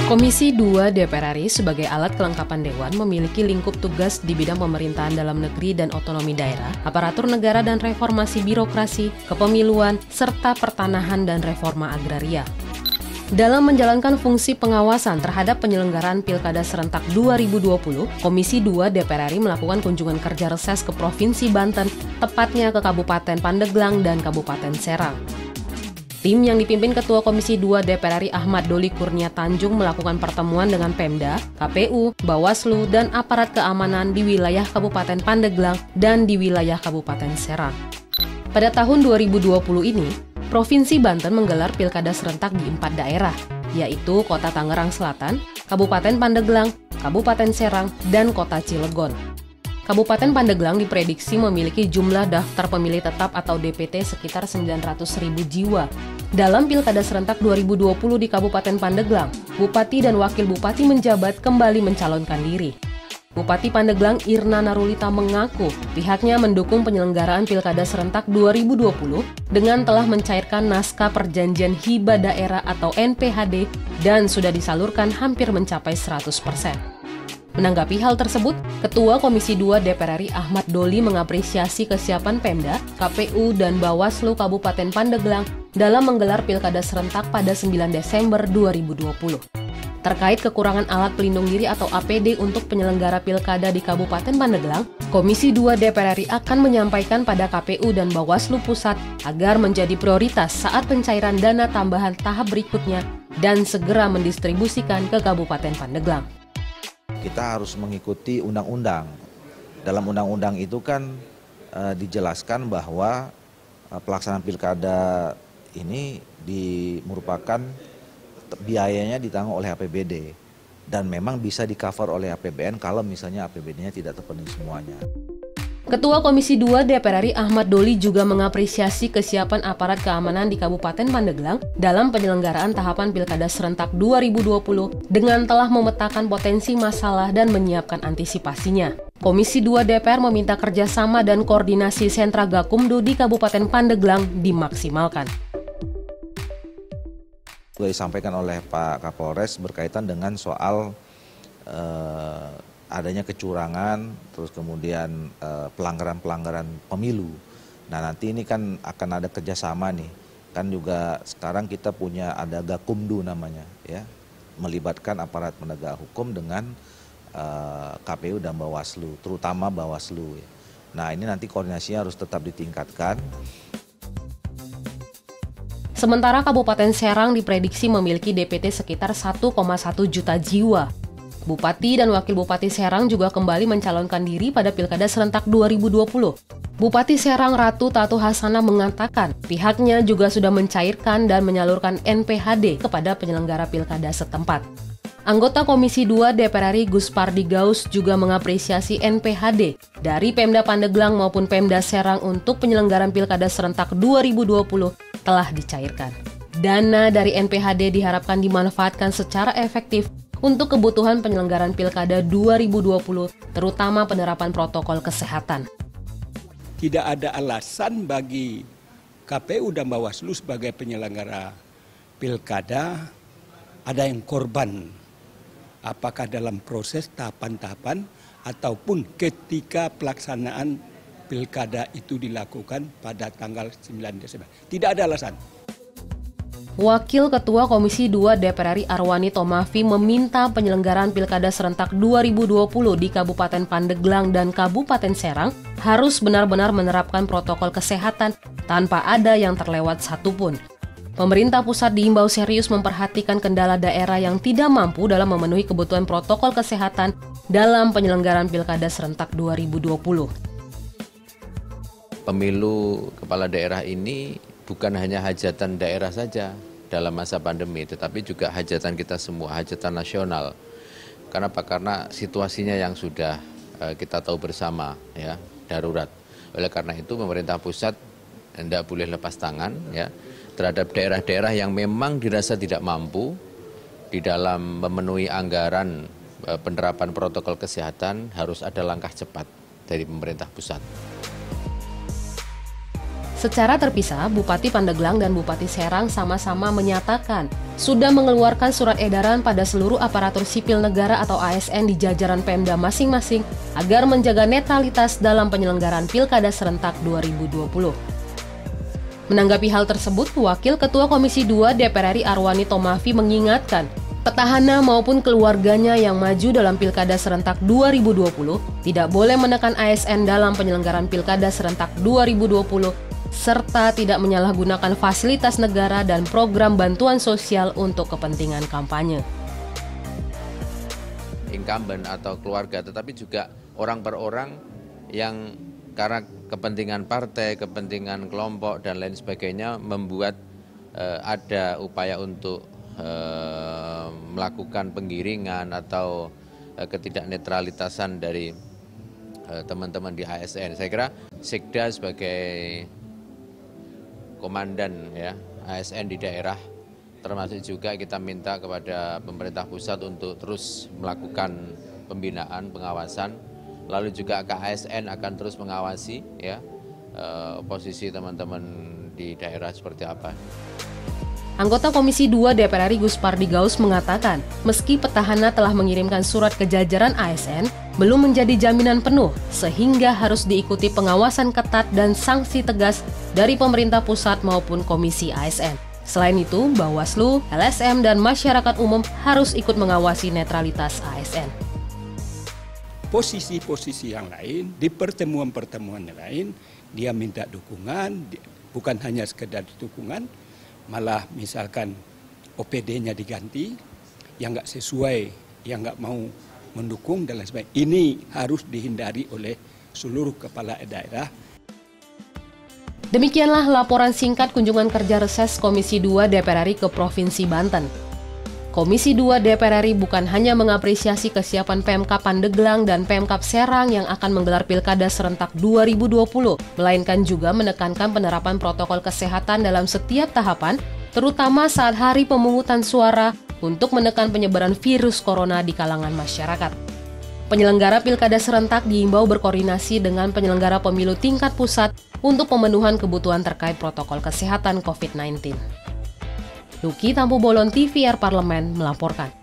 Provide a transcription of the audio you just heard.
Komisi 2 DPR RI sebagai alat kelengkapan Dewan memiliki lingkup tugas di bidang pemerintahan dalam negeri dan otonomi daerah, aparatur negara dan reformasi birokrasi, kepemiluan, serta pertanahan dan reforma agraria. Dalam menjalankan fungsi pengawasan terhadap penyelenggaraan Pilkada Serentak 2020, Komisi 2 DPR RI melakukan kunjungan kerja reses ke Provinsi Banten, tepatnya ke Kabupaten Pandeglang dan Kabupaten Serang. Tim yang dipimpin Ketua Komisi 2 DPR RI Ahmad Doli Kurnia Tanjung melakukan pertemuan dengan Pemda, KPU, Bawaslu, dan aparat keamanan di wilayah Kabupaten Pandeglang dan di wilayah Kabupaten Serang. Pada tahun 2020 ini, Provinsi Banten menggelar pilkada serentak di 4 daerah, yaitu Kota Tangerang Selatan, Kabupaten Pandeglang, Kabupaten Serang, dan Kota Cilegon. Kabupaten Pandeglang diprediksi memiliki jumlah daftar pemilih tetap atau DPT sekitar 900.000 jiwa. Dalam Pilkada Serentak 2020 di Kabupaten Pandeglang, Bupati dan Wakil Bupati menjabat kembali mencalonkan diri. Bupati Pandeglang Irna Narulita mengaku pihaknya mendukung penyelenggaraan Pilkada Serentak 2020 dengan telah mencairkan naskah perjanjian hibah daerah atau NPHD dan sudah disalurkan hampir mencapai 100%. Menanggapi hal tersebut, Ketua Komisi 2 DPR RI Ahmad Doli mengapresiasi kesiapan Pemda, KPU, dan Bawaslu Kabupaten Pandeglang dalam menggelar Pilkada Serentak pada 9 Desember 2020. Terkait kekurangan alat pelindung diri atau APD untuk penyelenggara Pilkada di Kabupaten Pandeglang, Komisi 2 DPR RI akan menyampaikan pada KPU dan Bawaslu Pusat agar menjadi prioritas saat pencairan dana tambahan tahap berikutnya dan segera mendistribusikan ke Kabupaten Pandeglang. Kita harus mengikuti undang-undang. Dalam undang-undang itu kan dijelaskan bahwa pelaksanaan pilkada ini merupakan biayanya ditanggung oleh APBD dan memang bisa di-cover oleh APBN kalau misalnya APBD-nya tidak terpenuhi semuanya. Ketua Komisi 2 DPR RI Ahmad Doli juga mengapresiasi kesiapan aparat keamanan di Kabupaten Pandeglang dalam penyelenggaraan tahapan Pilkada Serentak 2020 dengan telah memetakan potensi masalah dan menyiapkan antisipasinya. Komisi 2 DPR meminta kerjasama dan koordinasi sentra Gakumdu di Kabupaten Pandeglang dimaksimalkan. Sudah disampaikan oleh Pak Kapolres berkaitan dengan soal adanya kecurangan, terus kemudian pelanggaran-pelanggaran pemilu. Nah nanti ini kan akan ada kerjasama nih, kan juga sekarang kita punya ada Gakumdu namanya, ya, melibatkan aparat penegak hukum dengan KPU dan Bawaslu, terutama Bawaslu. Ya. Nah ini nanti koordinasinya harus tetap ditingkatkan. Sementara Kabupaten Serang diprediksi memiliki DPT sekitar 1,1 juta jiwa. Bupati dan Wakil Bupati Serang juga kembali mencalonkan diri pada Pilkada Serentak 2020. Bupati Serang Ratu Tatu Hasanah mengatakan pihaknya juga sudah mencairkan dan menyalurkan NPHD kepada penyelenggara Pilkada setempat. Anggota Komisi 2 DPR RI Gus Pardi Gaus juga mengapresiasi NPHD dari Pemda Pandeglang maupun Pemda Serang untuk penyelenggaraan Pilkada Serentak 2020 telah dicairkan. Dana dari NPHD diharapkan dimanfaatkan secara efektif untuk kebutuhan penyelenggaraan Pilkada 2020, terutama penerapan protokol kesehatan. Tidak ada alasan bagi KPU dan Bawaslu sebagai penyelenggara Pilkada ada yang korban, apakah dalam proses tahapan-tahapan ataupun ketika pelaksanaan Pilkada itu dilakukan pada tanggal 9 Desember. Tidak ada alasan. Wakil Ketua Komisi 2 DPR RI Arwani Tomafi meminta penyelenggaraan Pilkada Serentak 2020 di Kabupaten Pandeglang dan Kabupaten Serang harus benar-benar menerapkan protokol kesehatan tanpa ada yang terlewat satupun. Pemerintah pusat diimbau serius memperhatikan kendala daerah yang tidak mampu dalam memenuhi kebutuhan protokol kesehatan dalam penyelenggaraan Pilkada Serentak 2020. Pemilu kepala daerah ini bukan hanya hajatan daerah saja dalam masa pandemi, tetapi juga hajatan kita semua, hajatan nasional. Kenapa? Karena situasinya yang sudah kita tahu bersama, ya, darurat. Oleh karena itu pemerintah pusat tidak boleh lepas tangan, ya, terhadap daerah-daerah yang memang dirasa tidak mampu di dalam memenuhi anggaran penerapan protokol kesehatan. Harus ada langkah cepat dari pemerintah pusat. Secara terpisah, Bupati Pandeglang dan Bupati Serang sama-sama menyatakan sudah mengeluarkan surat edaran pada seluruh aparatur sipil negara atau ASN di jajaran Pemda masing-masing agar menjaga netralitas dalam penyelenggaraan Pilkada serentak 2020. Menanggapi hal tersebut, Wakil Ketua Komisi 2 DPR RI Arwani Tomafi mengingatkan, petahana maupun keluarganya yang maju dalam Pilkada serentak 2020 tidak boleh menekan ASN dalam penyelenggaraan Pilkada serentak 2020 serta tidak menyalahgunakan fasilitas negara dan program bantuan sosial untuk kepentingan kampanye. Incumbent atau keluarga, tetapi juga orang per orang yang karena kepentingan partai, kepentingan kelompok, dan lain sebagainya membuat ada upaya untuk melakukan penggiringan atau ketidaknetralitasan dari teman-teman di ASN. Saya kira Sekda sebagai komandan ya ASN di daerah, termasuk juga kita minta kepada pemerintah pusat untuk terus melakukan pembinaan, pengawasan, lalu juga KASN akan terus mengawasi ya posisi teman-teman di daerah seperti apa. Anggota Komisi 2 DPR RI Gus Pardi Gaus mengatakan, meski petahana telah mengirimkan surat ke jajaran ASN, belum menjadi jaminan penuh, sehingga harus diikuti pengawasan ketat dan sanksi tegas dari pemerintah pusat maupun Komisi ASN. Selain itu, Bawaslu, LSM, dan masyarakat umum harus ikut mengawasi netralitas ASN. Posisi-posisi yang lain, di pertemuan-pertemuan yang lain, dia minta dukungan, bukan hanya sekedar dukungan, malah misalkan OPD-nya diganti, yang nggak sesuai, yang nggak mau mendukung dan lain sebagainya. Ini harus dihindari oleh seluruh kepala daerah. Demikianlah laporan singkat kunjungan kerja reses Komisi 2 DPR RI ke Provinsi Banten. Komisi 2 DPR RI bukan hanya mengapresiasi kesiapan Pemkab Pandeglang dan Pemkab Serang yang akan menggelar Pilkada serentak 2020, melainkan juga menekankan penerapan protokol kesehatan dalam setiap tahapan, terutama saat hari pemungutan suara untuk menekan penyebaran virus corona di kalangan masyarakat. Penyelenggara Pilkada serentak diimbau berkoordinasi dengan penyelenggara pemilu tingkat pusat untuk pemenuhan kebutuhan terkait protokol kesehatan COVID-19. Luki Tampu Bolon, TVR Parlemen melaporkan.